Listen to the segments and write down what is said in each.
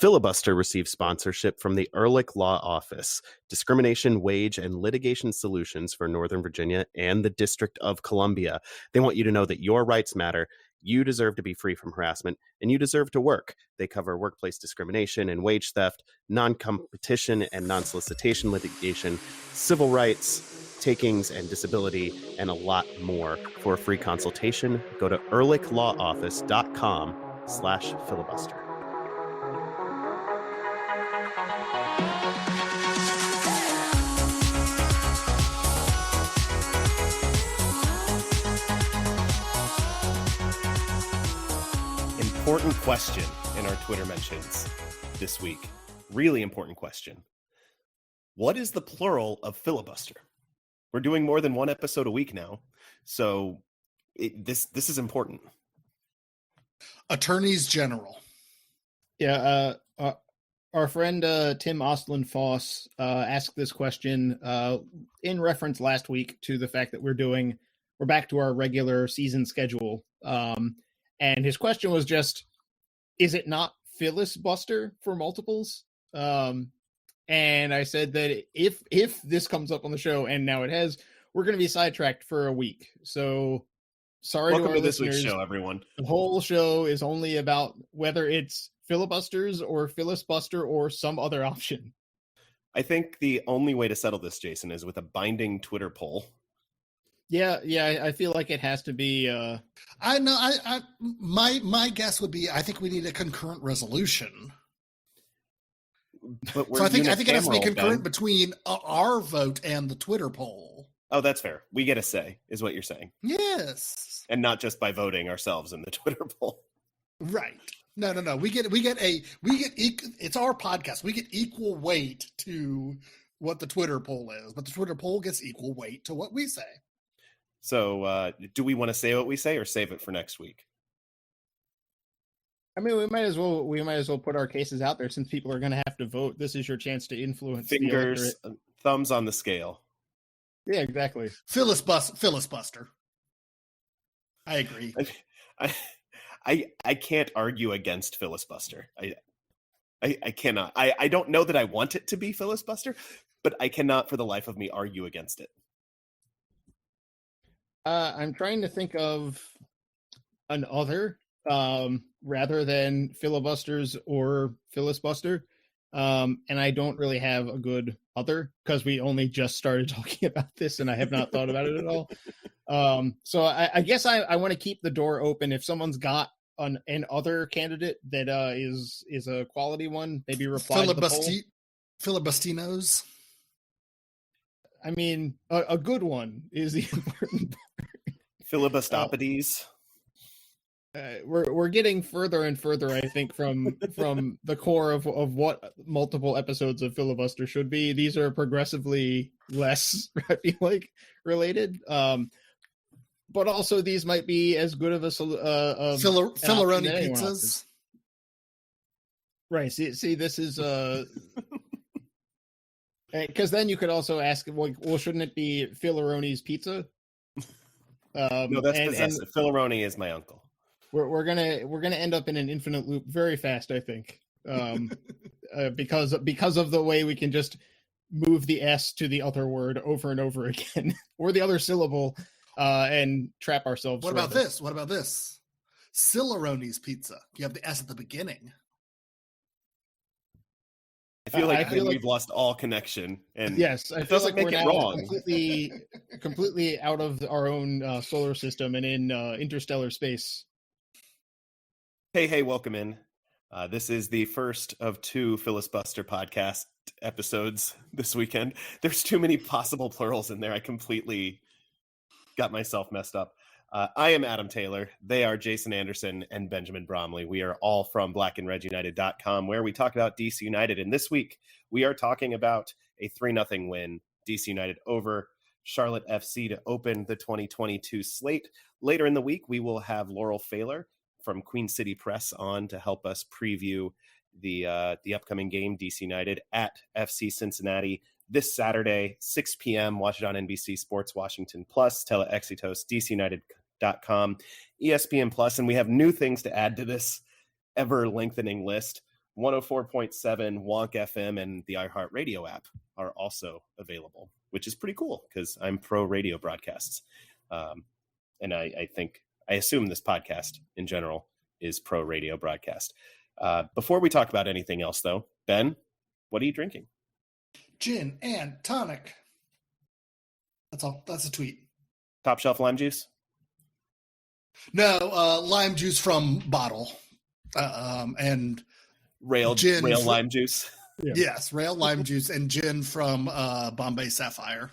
Filibuster receives sponsorship from the Ehrlich Law Office, Discrimination, Wage, and Litigation Solutions for Northern Virginia and the District of Columbia. They want you to know that your rights matter. You deserve to be free from harassment, and you deserve to work. They cover workplace discrimination and wage theft, non-competition and non-solicitation litigation, civil rights, takings and disability, and a lot more. For a free consultation, go to ehrlichlawoffice.com/filibuster. Important question in our Twitter mentions this week. Really important question. What is the plural of filibuster? We're doing more than one episode a week now, so this is important. Attorneys General. Yeah, our friend Tim Ostlund Foss asked this question in reference last week to the fact that we're back to our regular season schedule. And his question was just, is it not filibuster for multiples? And I said that if this comes up on the show, and now it has, we're going to be sidetracked for a week. So sorry Welcome to our this listeners. week's show, everyone. The whole show is only about whether it's filibusters or filibuster or some other option. I think the only way to settle this, Jason, is with a binding Twitter poll. Yeah, I feel like it has to be. I know. My guess would be, I think we need a concurrent resolution. But so I think it has to be concurrent Ben. between our vote and the Twitter poll. Oh, that's fair. We get a say, is what you're saying. Yes, and not just by voting ourselves in the Twitter poll. Right. No. It's our podcast. We get equal weight to what the Twitter poll is, but the Twitter poll gets equal weight to what we say. So do we want to say what we say or save it for next week? I mean, we might as well put our cases out there since people are going to have to vote. This is your chance to influence. Fingers, thumbs on the scale. Yeah, exactly. Filibuster. I agree. I can't argue against filibuster. I cannot. I don't know that I want it to be filibuster, but I cannot for the life of me argue against it. I'm trying to think of an other rather than filibusters or filibuster. And I don't really have a good other because we only just started talking about this and I have not thought about it at all. So I guess I want to keep the door open. If someone's got an other candidate that is a quality one, maybe reply to the poll. Filibustinos. I mean, a good one is the important part. Filibustopodes. We're getting further and further, I think, from the core of what multiple episodes of Filibuster should be. These are progressively less, I feel like, related. But also, these might be as good of a Filaroni pizzas. Right. See, this is because then you could also ask, well, shouldn't it be Filaroni's pizza? No, that's possessive. Filaroni is my uncle. We're gonna end up in an infinite loop very fast, I think, because of the way we can just move the S to the other word over and over again, or the other syllable, and trap ourselves. What about this? Cilaroni's pizza. You have the S at the beginning. I feel like we've lost all connection, and yes, I feel like make we're it now wrong. completely out of our own solar system and in interstellar space. Hey, welcome in. This is the first of 2 Filibuster podcast episodes this weekend. There's too many possible plurals in there. I completely got myself messed up. I am Adam Taylor. They are Jason Anderson and Benjamin Bromley. We are all from blackandredunited.com, where we talk about DC United. And this week, we are talking about a 3-0 win, DC United over Charlotte FC to open the 2022 slate. Later in the week, we will have Laurel Failer from Queen City Press on to help us preview the upcoming game, DC United at FC Cincinnati this Saturday, 6 p.m. Watch it on NBC Sports Washington Plus, Teleexitos, DCUnited.com, ESPN Plus, and we have new things to add to this ever-lengthening list. 104.7 Wonk FM and the iHeartRadio app are also available, which is pretty cool because I'm pro radio broadcasts. And I assume this podcast in general is pro radio broadcast. Before we talk about anything else, though, Ben, what are you drinking? Gin and tonic. That's all. That's a tweet. Top shelf lime juice? No, lime juice from bottle. And Rail lime juice. Yeah. Yes, rail lime juice and gin from Bombay Sapphire.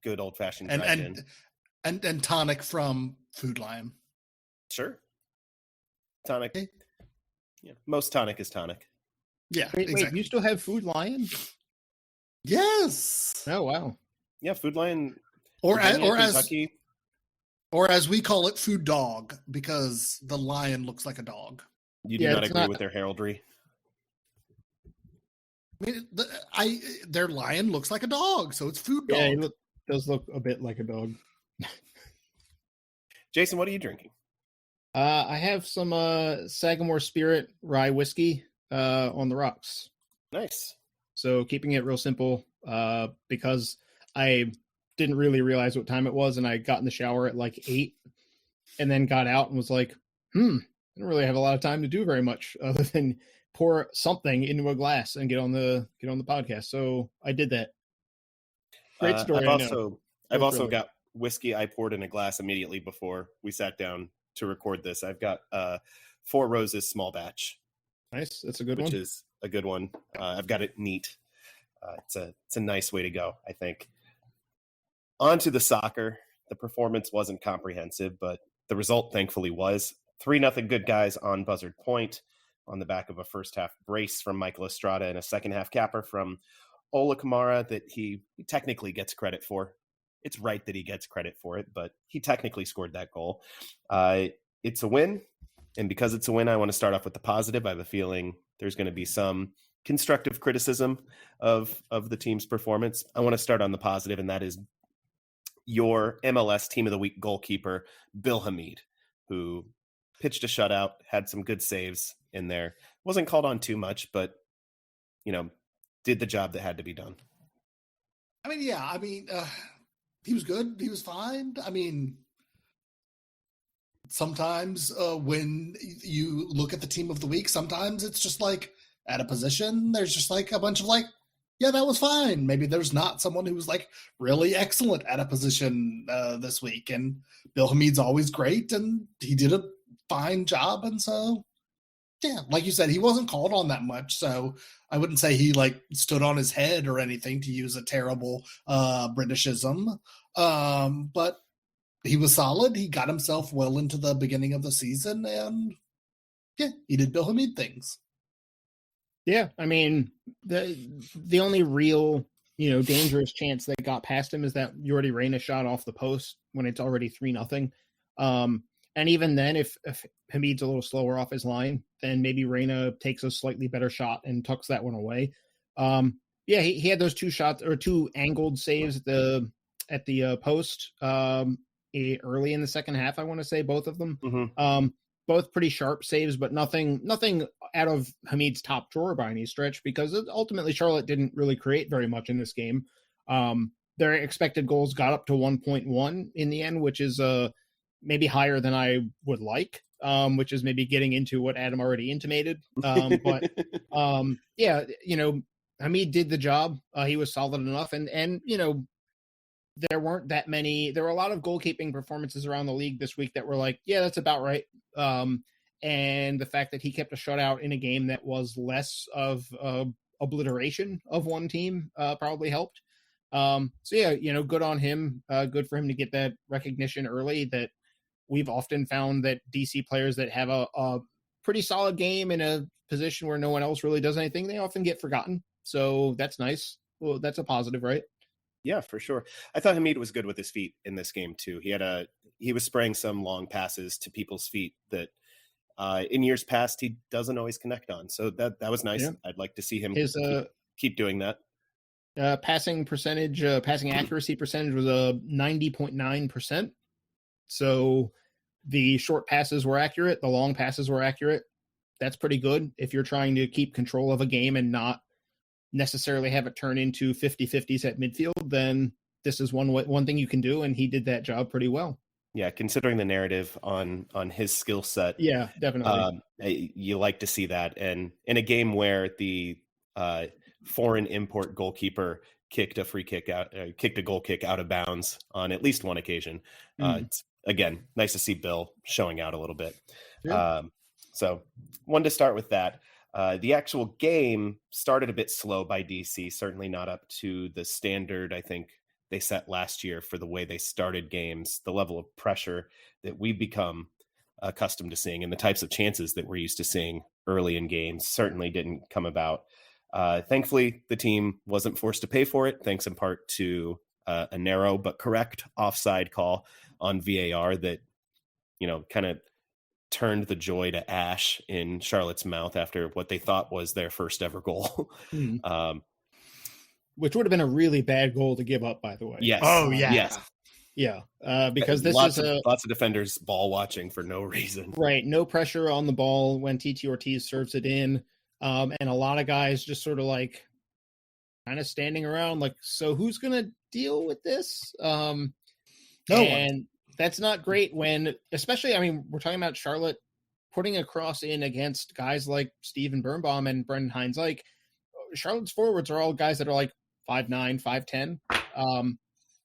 Good old fashioned And tonic from Food Lion. Sure. Tonic. Yeah, most tonic is tonic. Yeah, Wait, exactly. you still have Food Lion? Yes. Oh, wow. Yeah, Food Lion. Or Virginia, as Kentucky. or as we call it, Food Dog, because the lion looks like a dog. You do Yeah, not it's agree not- with their heraldry. I mean, their lion looks like a dog, so it's Food Dog. Yeah, he does look a bit like a dog. Jason, what are you drinking? I have some Sagamore Spirit rye whiskey on the rocks. Nice. So keeping it real simple because I didn't really realize what time it was, and I got in the shower at like 8 and then got out and was like, I don't really have a lot of time to do very much other than pour something into a glass and get on the podcast. So I did that. Great story. I've also Really. got whiskey I poured in a glass immediately before we sat down to record this. I've got Four Roses small batch, Nice. That's a good which one. is a good one. I've got it neat. It's a nice way to go, I think. On to the soccer. The performance wasn't comprehensive, but the result thankfully was 3-0 Good Guys on Buzzard Point on the back of a first half brace from Michael Estrada and a second half capper from Ola Kamara that he technically gets credit for. It's right that he gets credit for it, but he technically scored that goal. It's a win, and because it's a win, I want to start off with the positive. I have a feeling there's going to be some constructive criticism of the team's performance. I want to start on the positive, and that is your MLS Team of the Week goalkeeper, Bill Hamid, who pitched a shutout, had some good saves in there. Wasn't called on too much, but, did the job that had to be done. I mean, yeah. He was good. He was fine. I mean, sometimes when you look at the Team of the Week, sometimes it's just like at a position, there's just like a bunch of like, yeah, that was fine. Maybe there's not someone who was like really excellent at a position this week. And Bill Hamid's always great, and he did a fine job. And so, yeah, like you said, he wasn't called on that much. So I wouldn't say he like stood on his head or anything, to use a terrible Britishism. But he was solid. He got himself well into the beginning of the season, and yeah, he did Bill Hamid things. Yeah, I mean, the only real, dangerous chance that got past him is that Jordi Reyna shot off the post when it's already 3-0. And even then, if Hamid's a little slower off his line, then maybe Reyna takes a slightly better shot and tucks that one away. Yeah, he had those 2 shots or 2 angled saves at the post early in the second half. I want to say both of them. Mm-hmm. Both pretty sharp saves, but nothing out of Hamid's top drawer by any stretch, because ultimately Charlotte didn't really create very much in this game. Their expected goals got up to 1.1 in the end, which is maybe higher than I would like, which is maybe getting into what Adam already intimated. But yeah, Hamid did the job. He was solid enough, and there weren't that many. There were a lot of goalkeeping performances around the league this week that were like, yeah, that's about right. And the fact that he kept a shutout in a game that was less of obliteration of one team probably helped. So yeah, good on him. Good for him to get that recognition early. That we've often found that DC players that have a pretty solid game in a position where no one else really does anything, they often get forgotten. So that's nice. Well, that's a positive, right? Yeah, for sure. I thought Hamid was good with his feet in this game too. He was spraying some long passes to people's feet that in years past he doesn't always connect on. So that was nice. Yeah. I'd like to see him keep doing that. Passing accuracy percentage was 90.9%. So the short passes were accurate, the long passes were accurate. that's pretty good. If you're trying to keep control of a game and not necessarily have it turn into 50-50s at midfield, then this is one thing you can do, and he did that job pretty well. Yeah, considering the narrative on his skill set, yeah, definitely. You like to see that. And in a game where the foreign import goalkeeper kicked a goal kick out of bounds on at least one occasion, it's again nice to see Bill showing out a little bit. Yeah. So wanted to start with that. The actual game started a bit slow by DC, certainly not up to the standard I think they set last year for the way they started games, the level of pressure that we've become accustomed to seeing and the types of chances that we're used to seeing early in games certainly didn't come about. Thankfully, the team wasn't forced to pay for it, thanks in part to a narrow but correct offside call on VAR that, kind of turned the joy to ash in Charlotte's mouth after what they thought was their first ever goal. Which would have been a really bad goal to give up, by the way. Yes. Oh, yeah. Yes. Yeah. Because this lots is of defenders ball watching for no reason. Right. No pressure on the ball when TT Ortiz serves it in. And a lot of guys just sort of like kind of standing around like, so who's going to deal with this? No one. That's not great when, especially, I mean, we're talking about Charlotte putting a cross in against guys like Steven Birnbaum and Brendan Hines. Like, Charlotte's forwards are all guys that are like 5'9", 5'10".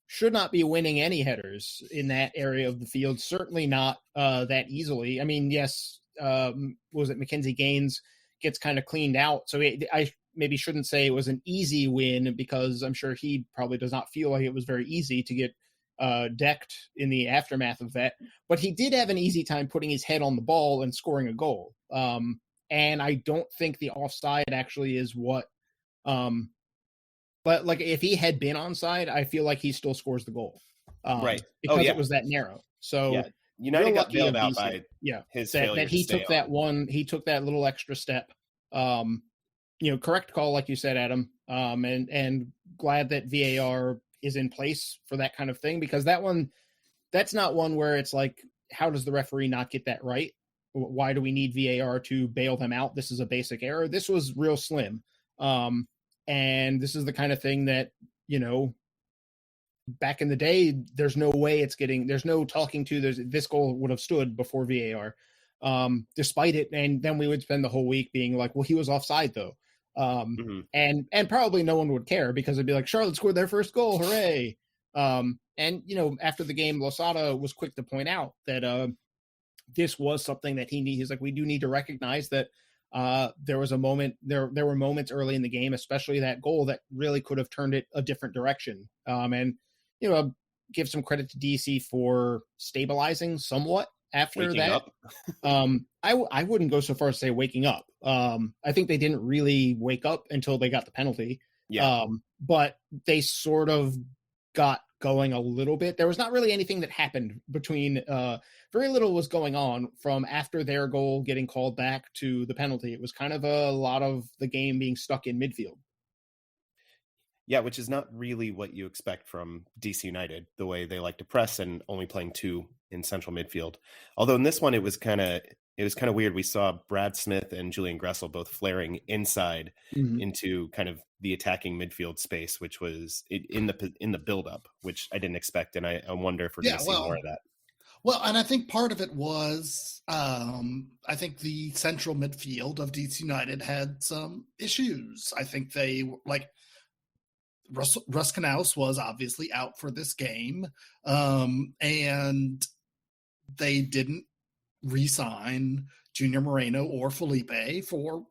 Should not be winning any headers in that area of the field. Certainly not that easily. I mean, yes, was it Mackenzie Gaines gets kind of cleaned out. So I maybe shouldn't say it was an easy win because I'm sure he probably does not feel like it was very easy to get decked in the aftermath of that. But he did have an easy time putting his head on the ball and scoring a goal. And I don't think the offside actually is what but like if he had been onside, I feel like he still scores the goal. Right. Because it was that narrow. So yeah. United got bailed out by his failure that he to stay took on. that one, he took that little extra step. Correct call, like you said, Adam. And glad that VAR is in place for that kind of thing, because that's not one where it's like, how does the referee not get that right? Why do we need VAR to bail them out? This is a basic error. This was real slim. And this is the kind of thing that, back in the day, there's no way there's no talking to, this goal would have stood before VAR, despite it. And then we would spend the whole week being like, well, he was offside though. And probably no one would care because it'd be like, Charlotte scored their first goal. Hooray. After the game, Losada was quick to point out that, this was something that he's like, we do need to recognize that there was a moment, there were moments early in the game, especially that goal, that really could have turned it a different direction. Give some credit to DC for stabilizing somewhat after Waking that. up. I wouldn't go so far as to say waking up. I think they didn't really wake up until they got the penalty. Yeah. But they sort of got going a little bit. There was not really anything that happened between very little was going on from after their goal getting called back to the penalty. It was kind of a lot of the game being stuck in midfield. Yeah, which is not really what you expect from DC United, the way they like to press and only playing two in central midfield. Although in this one, it was kind of weird. We saw Brad Smith and Julian Gressel both flaring inside into kind of the attacking midfield space, which was in the build-up, which I didn't expect. And I wonder if we're going to see more of that. Well, and I think part of it was, I think the central midfield of DC United had some issues. I think they, like, Russ Knaus was obviously out for this game, and they didn't re-sign Junior Moreno or Felipe for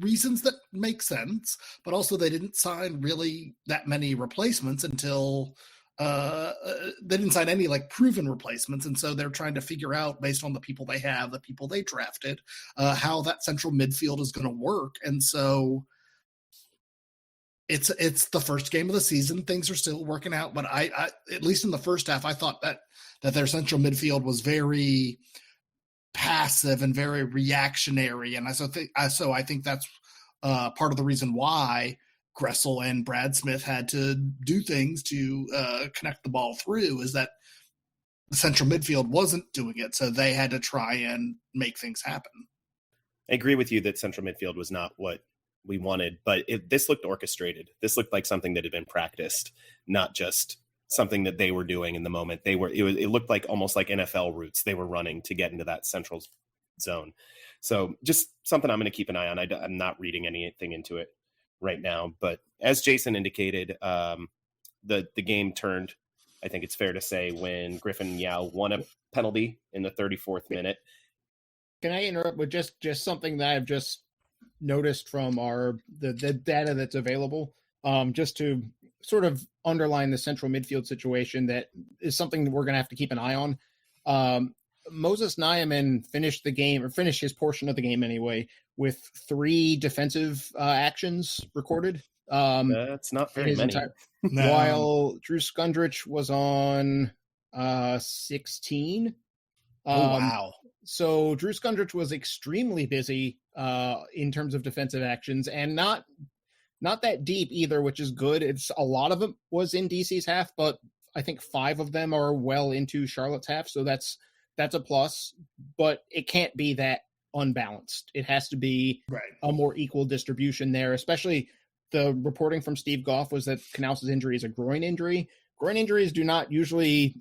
reasons that make sense, but also they didn't sign really that many replacements until they didn't sign any like proven replacements, and so they're trying to figure out, based on the people they have, the people they drafted, how that central midfield is going to work. And so it's the first game of the season. Things are still working out, but I at least in the first half, I thought that their central midfield was very passive and very reactionary, and I think that's part of the reason why Gressel and Brad Smith had to do things to connect the ball through, is that the central midfield wasn't doing it, so they had to try and make things happen. I agree with you that central midfield was not what we wanted, but this looked orchestrated. This looked like something that had been practiced, not just something that they were doing in the moment. It looked like almost like NFL routes they were running to get into that central zone. So just something I'm going to keep an eye on. I'm not reading anything into it right now, but as Jason indicated, the game turned, I think it's fair to say, when Griffin Yao won a penalty in the 34th minute. Can I interrupt with just something that I've just noticed from the data that's available, just to sort of underline the central midfield situation that is something that we're going to have to keep an eye on. Moses Nyeman finished his portion of the game anyway with 3 defensive actions recorded. That's not very many. No. While Drew Skundrich was on 16. Wow. So Drew Skundrich was extremely busy in terms of defensive actions, and not that deep either, which is good. It's a lot of it was in DC's half, but I think 5 of them are well into Charlotte's half, so that's a plus. But it can't be that unbalanced. It has to be a more equal distribution there. Especially the reporting from Steve Goff was that Knaus's injury is a groin injury. Groin injuries it's not usually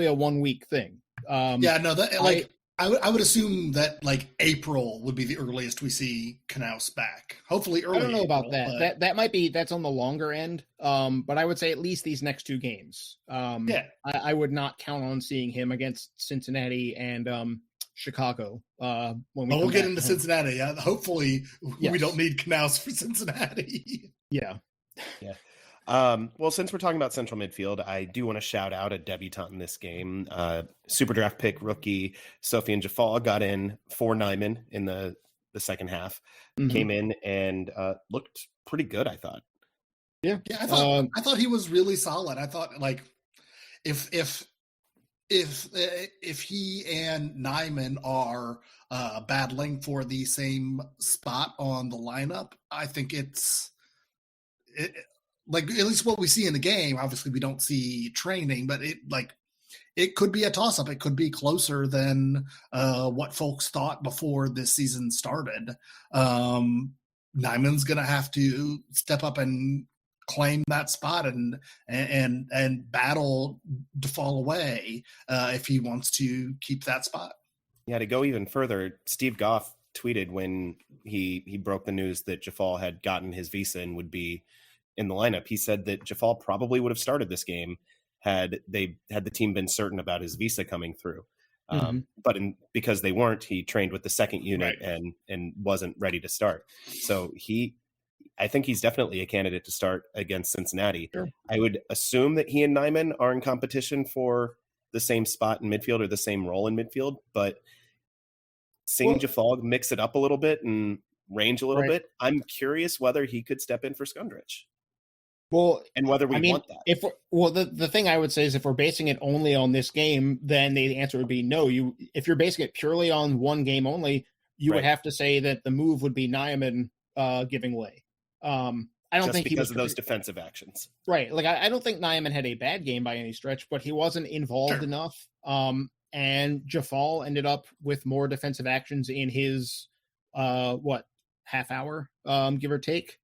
a 1 week thing. I would assume that like April would be the earliest we see Knaus back. Hopefully early. I don't know about April, that. That might be, that's on the longer end. But I would say at least these next 2 games. I would not count on seeing him against Cincinnati and Chicago. We'll get into Cincinnati. Yeah, hopefully we don't need Knaus for Cincinnati. Yeah. Well, since we're talking about central midfield, I do want to shout out a debutant in this game. Super draft pick rookie Sofian Jafal got in for Nyeman in the second half. Mm-hmm. Came in and looked pretty good, I thought. Yeah, I thought he was really solid. I thought like if he and Nyeman are battling for the same spot on the lineup, I think like at least what we see in the game. Obviously, we don't see training, but it could be a toss-up. It could be closer than what folks thought before this season started. Nyeman's going to have to step up and claim that spot and battle to fall away if he wants to keep that spot. Yeah, to go even further, Steve Goff tweeted when he broke the news that Jafal had gotten his visa and would be in the lineup. He said that Jafal probably would have started this game had the team been certain about his visa coming through. But because they weren't, he trained with the second unit and wasn't ready to start. So I think he's definitely a candidate to start against Cincinnati. Sure. I would assume that he and Nyeman are in competition for the same spot in midfield or the same role in midfield, but seeing Jafal mix it up a little bit and range a little bit, I'm curious whether he could step in for Skundrich. Well, and whether we want that. The thing I would say is if we're basing it only on this game, then the answer would be no. If you're basing it purely on one game only, you would have to say that the move would be Nyeman giving way. I don't just think because of those defensive actions. Right. Like I don't think Nyeman had a bad game by any stretch, but he wasn't involved enough. And Jafal ended up with more defensive actions in his half hour, give or take.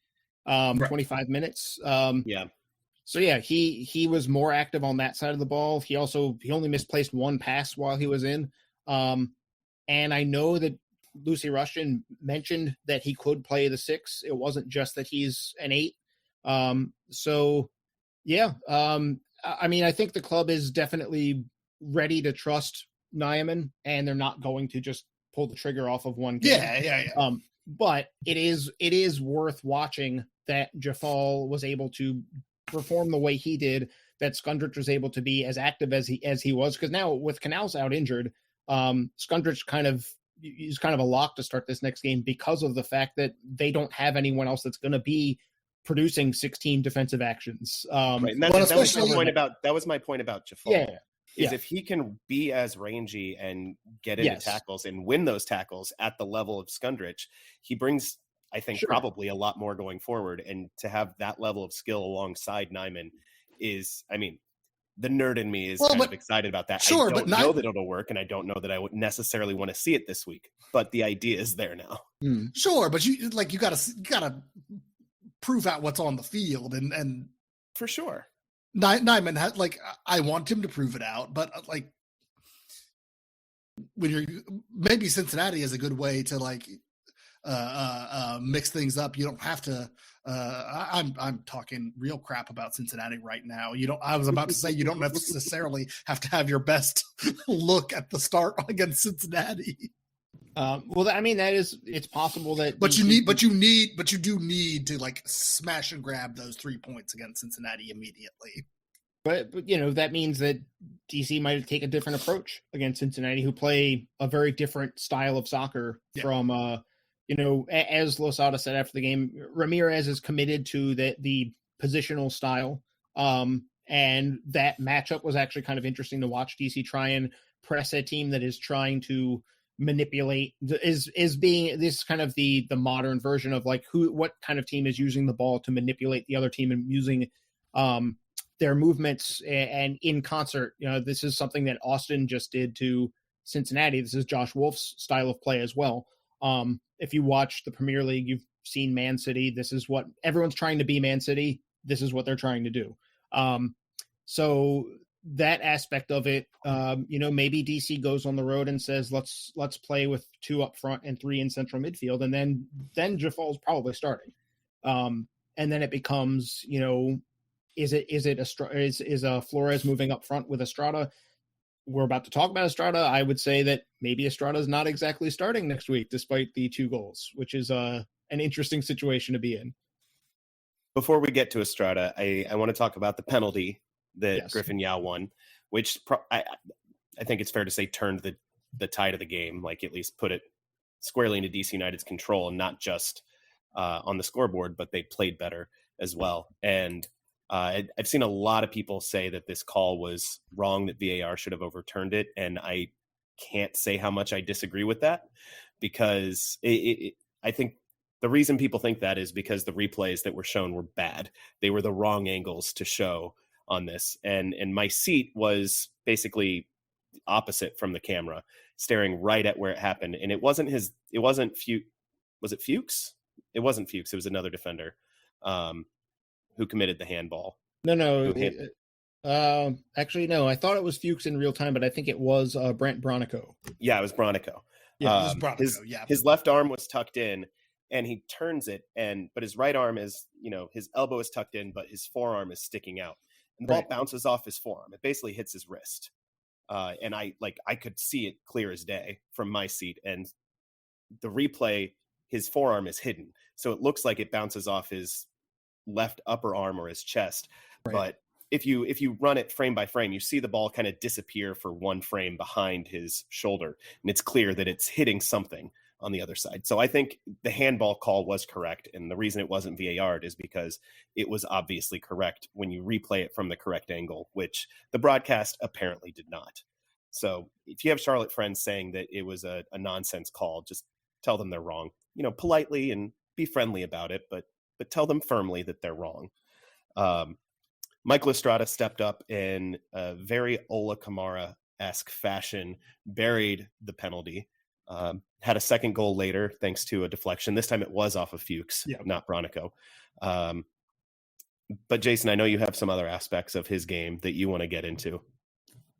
25 minutes. So yeah, he was more active on that side of the ball. He only misplaced 1 pass while he was in. And I know that Lucy Rushton mentioned that he could play the 6. It wasn't just that he's an 8. So yeah, I mean, I think the club is definitely ready to trust Nyeman, and they're not going to just pull the trigger off of one game. Yeah. But it is worth watching that Jafal was able to perform the way he did, that Skundrich was able to be as active as he was. Because now with Knaus out injured, Skundrich is kind of a lock to start this next game because of the fact that they don't have anyone else that's going to be producing 16 defensive actions. And that was my point about Jafal. If he can be as rangy and get into tackles and win those tackles at the level of Skundrich, he brings, I think, probably a lot more going forward. And to have that level of skill alongside Nyeman is, I mean, the nerd in me is Well, kind but- of excited about that. sure, I but don't not- know that it'll work, and I don't know that I would necessarily want to see it this week. But the idea is there now. Sure, but you gotta prove out what's on the field, and For sure. Nyman had I want him to prove it out, but when you're maybe Cincinnati is a good way to mix things up. You don't have to. I'm talking real crap about Cincinnati right now. You don't. I was about to say you don't necessarily have to have your best look at the start against Cincinnati. Well, I mean, it's possible that, But you do need to smash and grab those 3 points against Cincinnati immediately. But that means that DC might take a different approach against Cincinnati, who play a very different style of soccer from, as Losada said after the game, Ramirez is committed to the positional style. And that matchup was actually kind of interesting to watch DC try and press a team that is trying to manipulate, is being this kind of the modern version of what kind of team is using the ball to manipulate the other team and using, their movements and in concert. This is something that Austin just did to Cincinnati. This is Josh Wolf's style of play as well. If you watch the Premier League, you've seen Man City. This is what everyone's trying to be. Man City. This is what they're trying to do. So that aspect of it, maybe DC goes on the road and says, let's play with 2 up front and 3 in central midfield. And then Jafal's probably starting. And then it becomes, is Flores moving up front with Estrada? We're about to talk about Estrada. I would say that maybe Estrada is not exactly starting next week, despite the 2 goals, which is an interesting situation to be in. Before we get to Estrada, I want to talk about the penalty that Griffin Yao won, which I think it's fair to say turned the tide of the game, at least put it squarely into DC United's control, and not just on the scoreboard, but they played better as well. And I've seen a lot of people say that this call was wrong, that VAR should have overturned it. And I can't say how much I disagree with that, because I think the reason people think that is because the replays that were shown were bad. They were the wrong angles to show on this. And my seat was basically opposite from the camera, staring right at where it happened. And it wasn't Fuchs. Was it Fuchs? It wasn't Fuchs. It was another defender. Who committed the handball. No. Actually, no. I thought it was Fuchs in real time, but I think it was Brent Bronico. Yeah, it was Bronico. Yeah, it was Bronico. His left arm was tucked in, and he turns it, but his right arm is, his elbow is tucked in, but his forearm is sticking out. And the ball bounces off his forearm. It basically hits his wrist. And I could see it clear as day from my seat. And the replay, his forearm is hidden. So it looks like it bounces off his left upper arm or his chest. But if you run it frame by frame, you see the ball kind of disappear for one frame behind his shoulder, and it's clear that it's hitting something on the other side. So I think the handball call was correct, and the reason it wasn't VAR'd is because it was obviously correct when you replay it from the correct angle, which the broadcast apparently did not. So if you have Charlotte friends saying that it was a nonsense call, just tell them they're wrong, politely, and be friendly about it, but tell them firmly that they're wrong. Michael Estrada stepped up in a very Ola Kamara-esque fashion, buried the penalty, had a second goal later thanks to a deflection. This time it was off of Fuchs, not Bronico. But Jason, I know you have some other aspects of his game that you want to get into.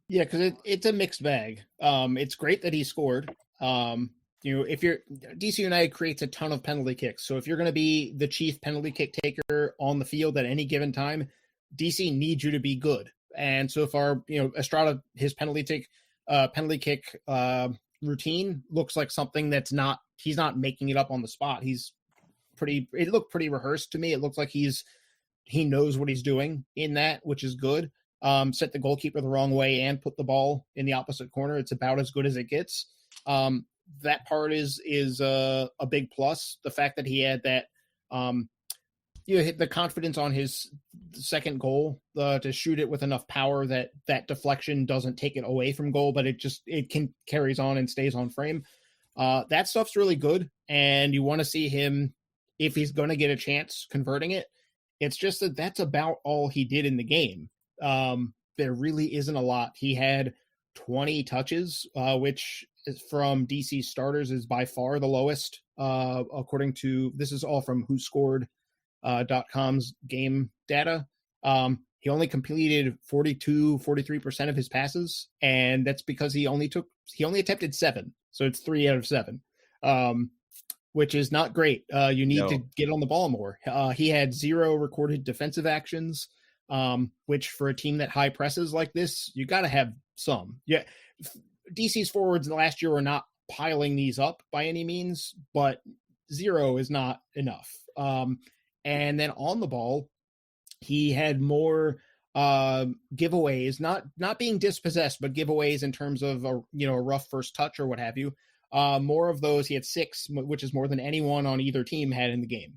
Yeah, because it's a mixed bag. It's great that he scored. If you're DC United creates a ton of penalty kicks. So if you're going to be the chief penalty kick taker on the field at any given time, DC needs you to be good. And so far, Estrada, his penalty kick routine looks like something he's not making it up on the spot. It looked pretty rehearsed to me. It looks like he knows what he's doing in that, which is good. Set the goalkeeper the wrong way and put the ball in the opposite corner. It's about as good as it gets. That part is a big plus. The fact that he had that, hit the confidence on his second goal to shoot it with enough power that deflection doesn't take it away from goal, but it carries on and stays on frame. That stuff's really good, and you want to see him, if he's going to get a chance, converting it. It's just that's about all he did in the game. there really isn't a lot. He had 20 touches, which is from DC starters is by far the lowest, according to, this is all from WhoScored.com's game data. He only completed 43% of his passes, and that's because he only attempted 7. So it's 3 out of 7, which is not great. You need to get on the ball more. He had 0 recorded defensive actions, which for a team that high presses like this, you got to have some. Yeah, DC's forwards last year were not piling these up by any means, but 0 is not enough. And then on the ball, he had more giveaways, not being dispossessed, but giveaways in terms of a rough first touch or what have you. More of those. He had 6, which is more than anyone on either team had in the game.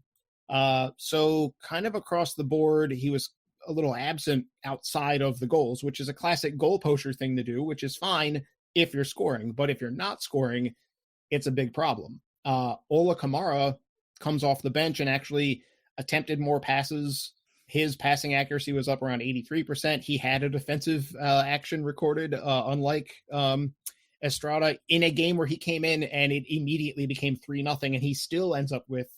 So kind of across the board, he was a little absent outside of the goals, which is a classic goal poacher thing to do, which is fine if you're scoring. But if you're not scoring, it's a big problem. Ola Kamara comes off the bench and actually attempted more passes. His passing accuracy was up around 83%. He had a defensive action recorded, unlike Estrada, in a game where he came in and it immediately became 3-0, and he still ends up with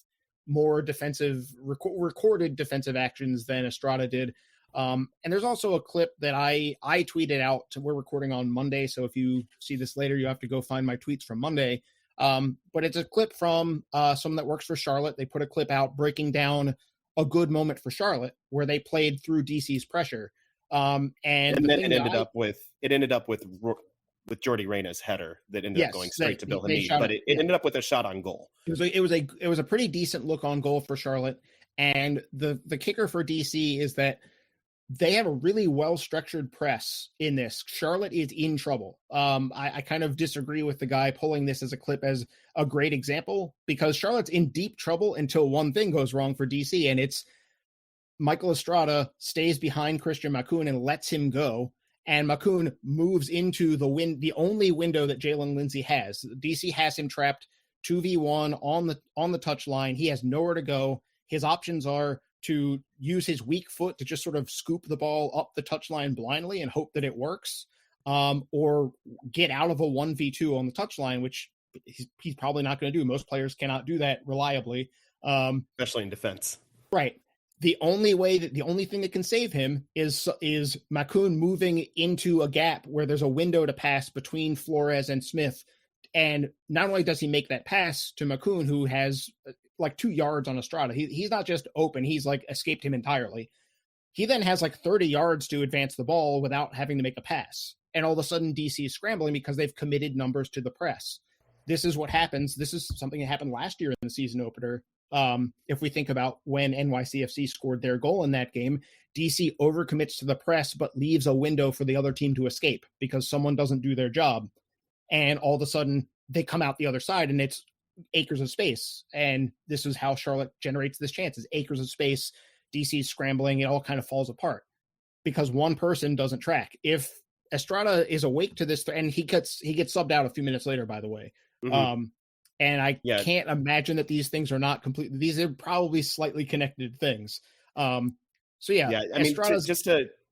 more defensive recorded defensive actions than Estrada did. And there's also a clip that I tweeted out. We're recording on Monday, so if you see this later, you have to go find my tweets from Monday. But it's a clip from someone that works for Charlotte. They put a clip out breaking down a good moment for Charlotte where they played through DC's pressure. And then it ended up with Jordi Reyna's header that ended up going straight to Bill Hamid, but it ended up with a shot on goal. It was a pretty decent look on goal for Charlotte. And the kicker for DC is that they have a really well-structured press in this. Charlotte is in trouble. I kind of disagree with the guy pulling this as a clip as a great example, because Charlotte's in deep trouble until one thing goes wrong for DC, and it's Michael Estrada stays behind Christian Makoun and lets him go, and Makoun moves into the only window that Jalen Lindsey has. DC has him trapped 2v1 on the touchline. He has nowhere to go. His options are to use his weak foot to just sort of scoop the ball up the touchline blindly and hope that it works, or get out of a 1v2 on the touchline, which he's probably not going to do. Most players cannot do that reliably. Especially in defense. Right. The only thing that can save him is Makoun moving into a gap where there's a window to pass between Flores and Smith. And not only does he make that pass to Makoun, who has like 2 yards on Estrada, he's not just open, he's like escaped him entirely. He then has like 30 yards to advance the ball without having to make a pass. And all of a sudden DC is scrambling because they've committed numbers to the press. This is what happens. This is something that happened last year in the season opener. If we think about when NYCFC scored their goal in that game, DC overcommits to the press, but leaves a window for the other team to escape because someone doesn't do their job. And all of a sudden they come out the other side and it's acres of space. And this is how Charlotte generates this chance, is acres of space. DC's scrambling. It all kind of falls apart because one person doesn't track. If Estrada is awake to this, and he gets subbed out a few minutes later, by the way. Mm-hmm. And I can't imagine that these things are not completely, these are probably slightly connected things. I mean,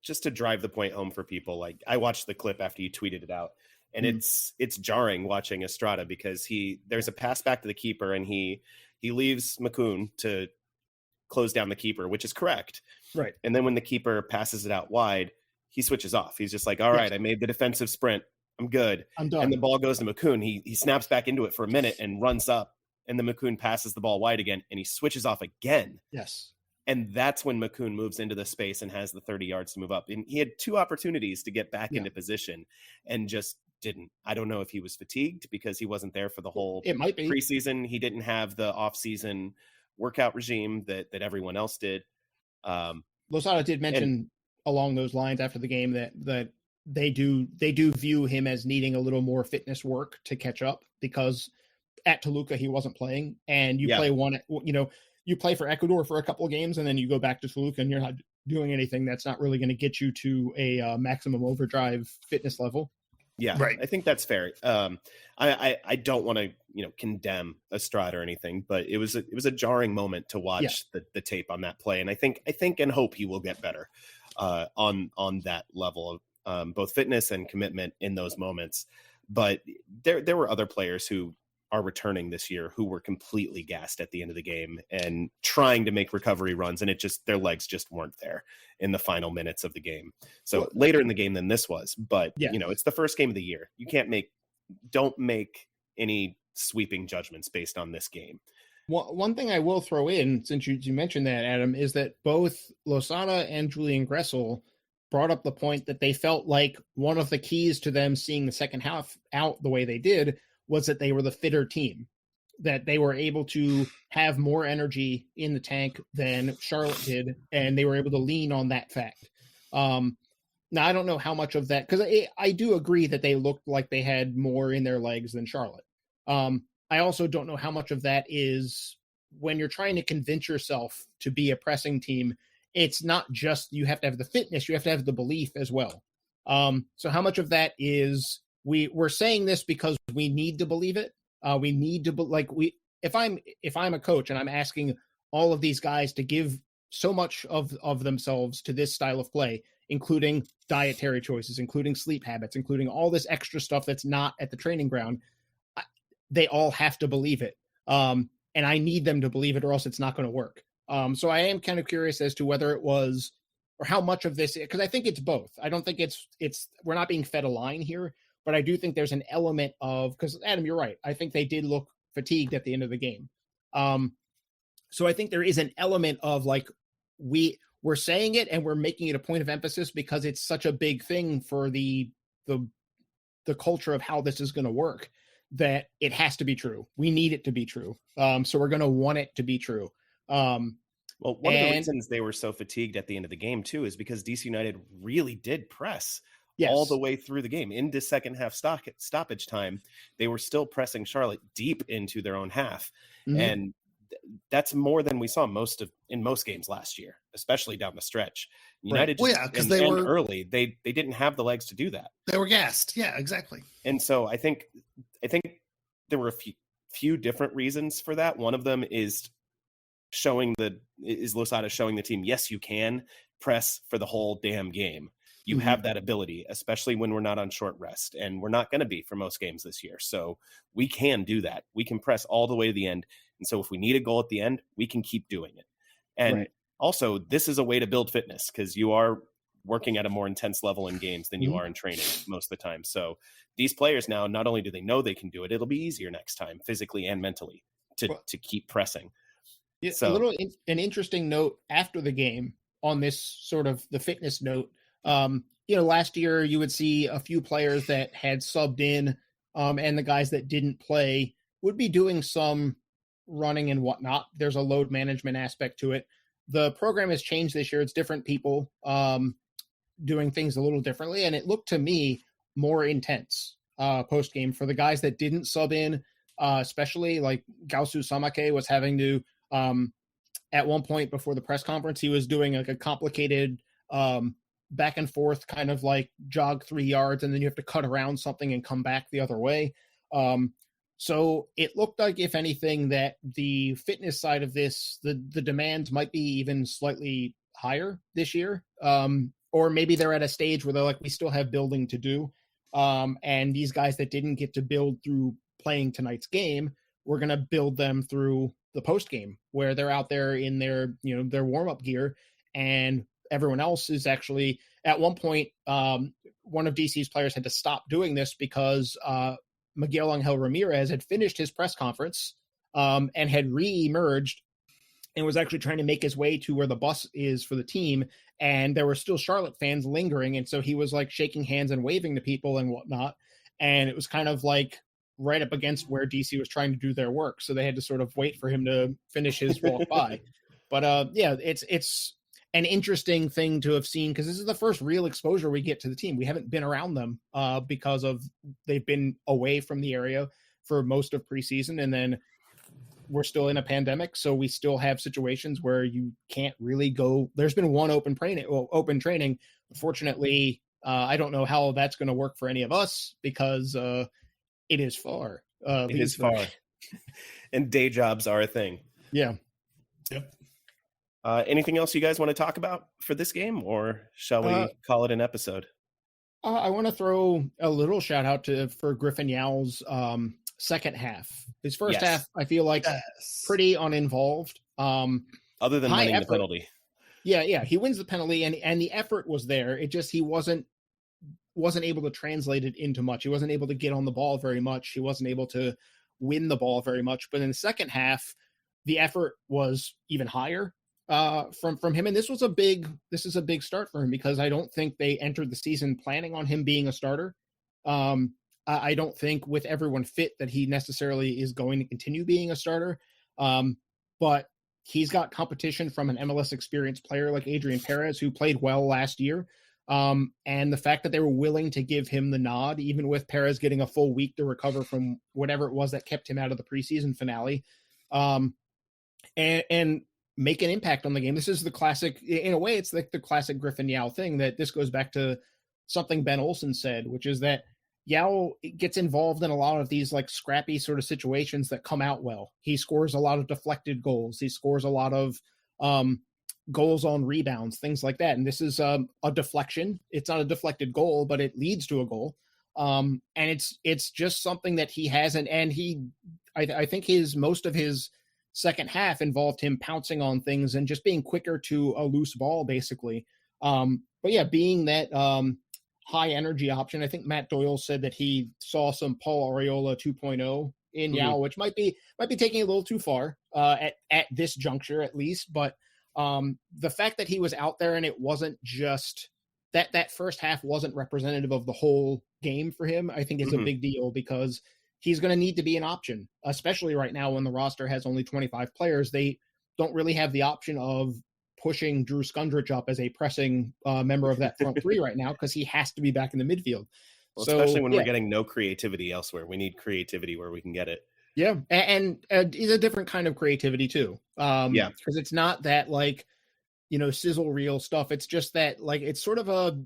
just to drive the point home for people, like I watched the clip after you tweeted it out, and it's jarring watching Estrada because there's a pass back to the keeper and he leaves Makoun to close down the keeper, which is correct. Right. And then when the keeper passes it out wide, he switches off. He's just like, all right, I made the defensive sprint. I'm good. I'm done. And the ball goes to Makoun. He snaps back into it for a minute and runs up, and then Makoun passes the ball wide again, and he switches off again. Yes. And that's when Makoun moves into the space and has the 30 yards to move up. And he had 2 opportunities to get back into position and just didn't. I don't know if he was fatigued because he wasn't there for the whole preseason. He didn't have the off-season workout regime that everyone else did. Losada did mention along those lines after the game that they do view him as needing a little more fitness work to catch up, because at Toluca he wasn't playing, and you play for Ecuador for a couple of games and then you go back to Toluca and you're not doing anything that's not really going to get you to a maximum overdrive fitness level. Yeah, right. I think that's fair. I don't want to condemn Estrada or anything, but it was a jarring moment to watch the tape on that play, and I think and hope he will get better. on that level of both fitness and commitment in those moments. But there were other players who are returning this year who were completely gassed at the end of the game and trying to make recovery runs, and their legs just weren't there in the final minutes of the game. So later in the game than this was, but it's the first game of the year. You don't make any sweeping judgments based on this game. One thing I will throw in, since you mentioned that, Adam, is that both Losada and Julian Gressel brought up the point that they felt like one of the keys to them seeing the second half out the way they did was that they were the fitter team, that they were able to have more energy in the tank than Charlotte did, and they were able to lean on that fact. Now, I don't know how much of that, because I do agree that they looked like they had more in their legs than Charlotte. I also don't know how much of that is when you're trying to convince yourself to be a pressing team. It's not just you have to have the fitness, you have to have the belief as well. So how much of that is we're saying this because we need to believe it. We need to if I'm a coach and I'm asking all of these guys to give so much of themselves to this style of play, including dietary choices, including sleep habits, including all this extra stuff that's not at the training ground, they all have to believe it. And I need them to believe it, or else it's not going to work. So I am kind of curious as to whether it was, or how much of this, because I think it's both. I don't think it's we're not being fed a line here, but I do think there's an element of, because Adam, you're right. I think they did look fatigued at the end of the game. So I think there is an element of we're saying it and we're making it a point of emphasis because it's such a big thing for the culture of how this is going to work, that it has to be true. We need it to be true. So we're going to want it to be true. Well, one of the reasons they were so fatigued at the end of the game too is because DC United really did press all the way through the game. Into second half stoppage time, they were still pressing Charlotte deep into their own half. Mm-hmm. And that's more than we saw in most games last year, especially down the stretch. United because they were early. They didn't have the legs to do that. They were gassed. Yeah, exactly. And so I think there were a few different reasons for that. One of them is Losada showing the team, yes, you can press for the whole damn game. You mm-hmm. have that ability, especially when we're not on short rest, and we're not going to be for most games this year. So we can do that. We can press all the way to the end. And so if we need a goal at the end, we can keep doing it. And also, this is a way to build fitness, because you are working at a more intense level in games than you mm-hmm. are in training most of the time. So these players now, not only do they know they can do it, it'll be easier next time, physically and mentally, to keep pressing. Yeah, so an interesting note after the game on this sort of the fitness note. Last year you would see a few players that had subbed in, and the guys that didn't play would be doing some running and whatnot. There's a load management aspect to it. The program has changed this year. It's different people doing things a little differently, and it looked to me more intense post game for the guys that didn't sub in, especially like Gausu Samake was having to. At one point before the press conference, he was doing like a complicated back and forth kind of like jog 3 yards, and then you have to cut around something and come back the other way. So it looked like, if anything, that the fitness side of this, the demands might be even slightly higher this year. Or maybe they're at a stage where they're like, we still have building to do. And these guys that didn't get to build through playing tonight's game, we're going to build them through the post game, where they're out there in their warm-up gear, and everyone else is actually, at one point, one of DC's players had to stop doing this because Miguel Angel Ramirez had finished his press conference and had re-emerged and was actually trying to make his way to where the bus is for the team. And there were still Charlotte fans lingering. And so he was like shaking hands and waving to people and whatnot. And it was kind of like right up against where DC was trying to do their work. So they had to sort of wait for him to finish his walk by. But it's an interesting thing to have seen, because this is the first real exposure we get to the team. We haven't been around them because they've been away from the area for most of preseason. And then we're still in a pandemic. So we still have situations where you can't really go. There's been one open training. Unfortunately, I don't know how that's going to work for any of us, because it is far. It is far. And day jobs are a thing. Yeah. Yep. Anything else you guys want to talk about for this game, or shall we call it an episode? I want to throw a little shout out for Griffin Yow's second half. His first half, I feel like pretty uninvolved. Other than winning the penalty. Yeah, he wins the penalty, and the effort was there. It just he wasn't able to translate it into much. He wasn't able to get on the ball very much. He wasn't able to win the ball very much. But in the second half, the effort was even higher from him. And this is a big start for him, because I don't think they entered the season planning on him being a starter. I don't think with everyone fit that he necessarily is going to continue being a starter. But he's got competition from an MLS experienced player like Adrian Perez, who played well last year. And the fact that they were willing to give him the nod, even with Perez getting a full week to recover from whatever it was that kept him out of the preseason finale, and make an impact on the game. This is the classic, in a way, it's like the classic Griffin Yow thing, that this goes back to something Ben Olsen said, which is that Yow gets involved in a lot of these like scrappy sort of situations that come out well. He scores a lot of deflected goals. He scores a lot of goals on rebounds, things like that. And this is a deflection. It's not a deflected goal, but it leads to a goal. And it's just something that he hasn't. And I think most of his second half involved him pouncing on things and just being quicker to a loose ball, basically. But yeah, being that high energy option. I think Matt Doyle said that he saw some Paul Arriola 2.0 in Yow, which might be taking a little too far at this juncture, at least. But the fact that he was out there, and it wasn't just that first half wasn't representative of the whole game for him, I think is a big deal, because he's going to need to be an option, especially right now when the roster has only 25 players. They don't really have the option of pushing Drew Skundrich up as a pressing member of that front three right now, because he has to be back in the midfield. Well, especially when we're getting no creativity elsewhere. We need creativity where we can get it. Yeah, and it's a different kind of creativity too. Because it's not that like, sizzle reel stuff. It's just that like it's sort of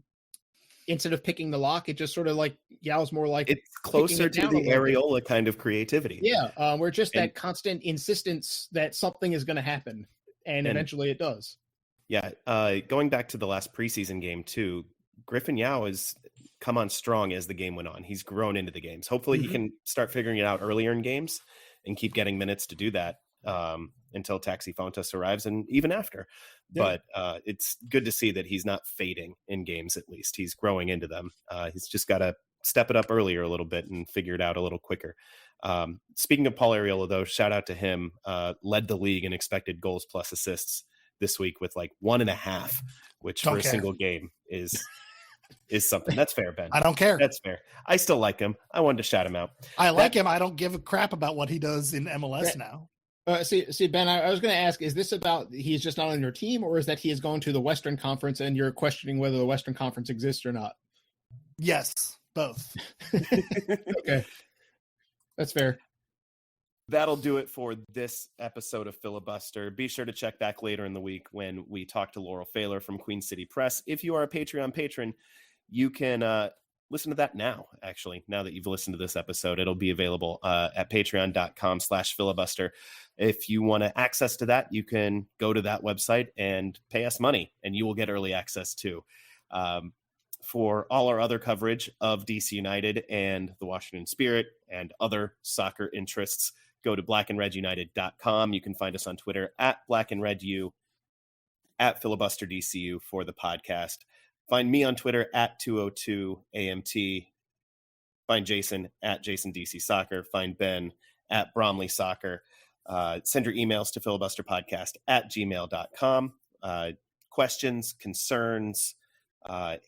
instead of picking the lock, it just sort of like Yow's more like it's closer to the Arriola kind of creativity. Yeah, we're just that constant insistence that something is going to happen, and eventually it does. Yeah, going back to the last preseason game too, Griffin Yow has come on strong as the game went on. He's grown into the games. Hopefully he can start figuring it out earlier in games and keep getting minutes to do that until Taxi Fontas arrives, and even after. Yeah. But it's good to see that he's not fading in games. At least he's growing into them. He's just got to step it up earlier a little bit and figure it out a little quicker. Speaking of Paul Arriola, though, shout out to him. Led the league in expected goals plus assists this week with like 1.5, which for a single game is something. That's fair, Ben. I don't care. That's fair. I still like him. I wanted to shout him out. I like him. I don't give a crap about what he does in MLS now. See, Ben, I was going to ask, is this about he's just not on your team, or is that he has gone to the Western Conference and you're questioning whether the Western Conference exists or not? Yes, both. Okay. That's fair. That'll do it for this episode of Filibuster. Be sure to check back later in the week when we talk to Laurel Pfaller from Queen City Press. If you are a Patreon patron, you can listen to that now, actually. Now that you've listened to this episode, it'll be available at patreon.com/filibuster. If you want to access to that, you can go to that website and pay us money, and you will get early access too. For all our other coverage of DC United and the Washington Spirit and other soccer interests, go to blackandredunited.com. You can find us on Twitter at blackandredu, at filibusterdcu for the podcast. Find me on Twitter at 202AMT. Find Jason at JasonDCSoccer. Find Ben at Bromley Soccer. Send your emails to filibusterpodcast@gmail.com. Questions, concerns,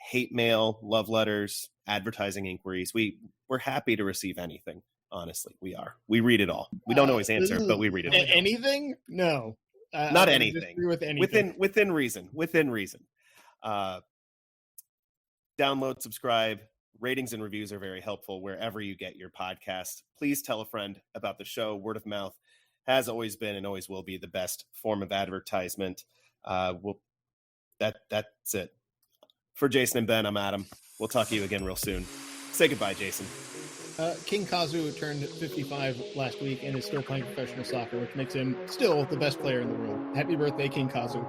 hate mail, love letters, advertising inquiries. We're happy to receive anything. Honestly, we are. We read it all. We don't always answer, but we read it all. Anything? No. Not anything. With anything. Within reason. Download, subscribe. Ratings and reviews are very helpful wherever you get your podcast. Please tell a friend about the show. Word of mouth has always been and always will be the best form of advertisement. That's it. For Jason and Ben, I'm Adam. We'll talk to you again real soon. Say goodbye, Jason. King Kazu turned 55 last week and is still playing professional soccer, which makes him still the best player in the world. Happy birthday, King Kazu.